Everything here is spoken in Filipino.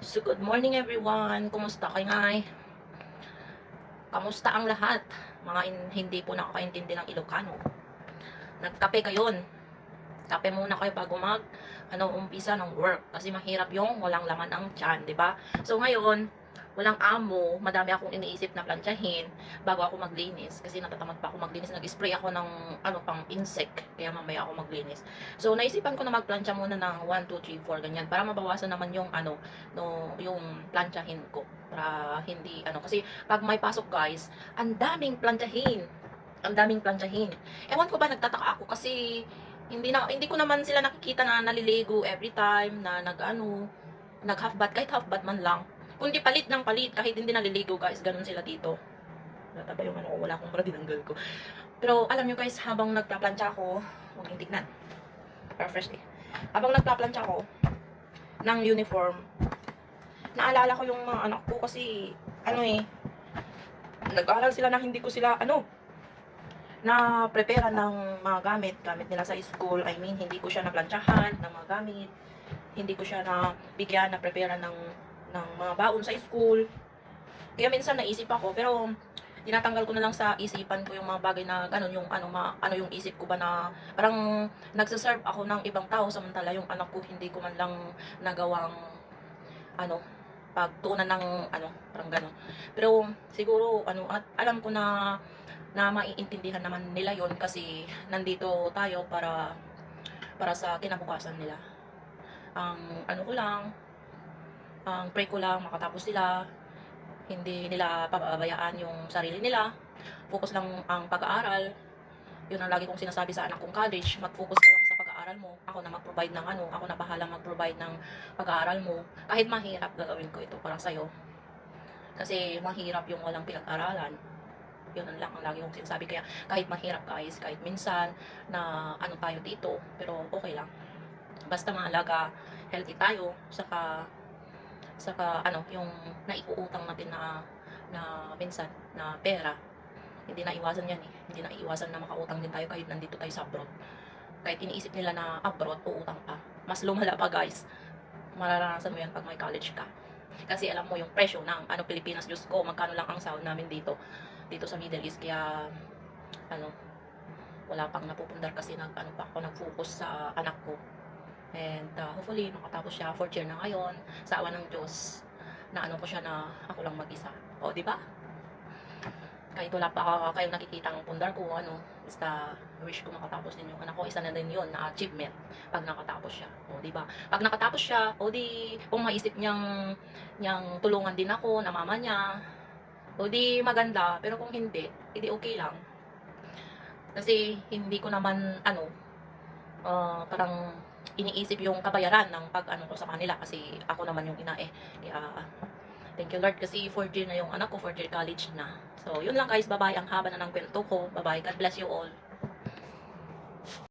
So good morning everyone. Kumusta kayo ngay? Kamusta ang lahat? Mga hindi po nakakaintindi ng Ilocano. Nagkape kayon. Kape muna kayo bago umpisa ng work kasi mahirap yung walang laman ang tiyan, 'di ba? So ngayon, walang amo, madami akong iniisip na plantsahin bago ako maglinis kasi natatamad pa ako maglinis. Nag-spray ako ng pang insect kaya mamaya ako maglinis. So naisipan ko na magplantsa muna ng 1 2 3 4 ganyan para mabawasan naman yung no yung plantsahin ko para hindi kasi pag may pasok guys, ang daming plantsahin. Ang daming plantsahin. Ewan ko ba nagtataka ako kasi hindi ko naman sila nakikita na naliligo every time na nag half bath kahit half bath man lang. Kundi palit ng palit kahit hindi naliligo guys, ganun sila dito. Wala ba yung ko, wala akong para dinanggal ko. Pero alam nyo guys, habang nagpaplantsa ako, huwag yung tignan. Refresh eh. Habang nagpaplantsa ako ng uniform, naalala ko yung mga anak ko kasi nag-aaral sila na hindi ko sila na prepare ng mga gamit nila sa school. I mean, hindi ko siya naplantsahan ng mga gamit. Hindi ko siya na bigyan na prepare ng mga baon sa school. Kaya minsan naisip ako, pero tinatanggal ko na lang sa isipan ko yung mga bagay na ganun, yung yung isip ko ba na parang nagsaserve ako ng ibang tao samantala yung anak ko hindi ko man lang nagawang pagtuunan ng parang ganun. Pero siguro at alam ko na maiintindihan naman nila yon kasi nandito tayo para sa kinabukasan nila. Ang pray ko lang makatapos sila, hindi nila pababayaan yung sarili nila, focus lang ang pag-aaral. Yun ang lagi kong sinasabi sa anak kong college, mag-focus ka lang sa pag-aaral mo, ako na mag-provide ng ako na bahala mag-provide ng pag-aaral mo. Kahit mahirap, gagawin ko ito para sa'yo kasi mahirap yung walang pinag-aralan. Yun lang ang lagi kong sinasabi. Kaya kahit mahirap guys, kahit minsan na tayo dito, pero okay lang. Basta mahalaga, healthy tayo, saka yung naiuutang natin na minsan na pera. Hindi na iwasan yan eh. Hindi na iwasan na makautang din tayo kahit nandito tayo sa abroad. Kahit iniisip nila na abroad, uutang pa. Mas lumala pa guys. Mararanasan mo yan pag may college ka. Kasi alam mo yung presyo ng Pilipinas, Diyos ko, magkano lang ang sahod namin dito sa Middle East. Kaya wala pang napupundar kasi pa ako nag-focus sa anak ko. And hopefully makatapos siya, 4th year na ngayon, sa awa ng Diyos na ko siya na ako lang mag-isa. O, di ba? Kahit wala pa kayong nakikitang pundar ko, basta wish ko makatapos din yung anak ko. Isa na din yun na achievement pag nakatapos siya. O, di ba? Pag nakatapos siya, o di, kung maisip niyang tulungan din ako na mama niya, o di maganda. Pero kung hindi, edi okay lang. Kasi hindi ko naman, parang iniisip yung kabayaran ng pag ko sa kanila kasi ako naman yung ina eh. Kaya, thank you Lord kasi 4th year na yung anak ko, 4th year college na. So, yun lang guys, bye-bye. Ang haba na ng kwento ko. Bye-bye. God bless you all.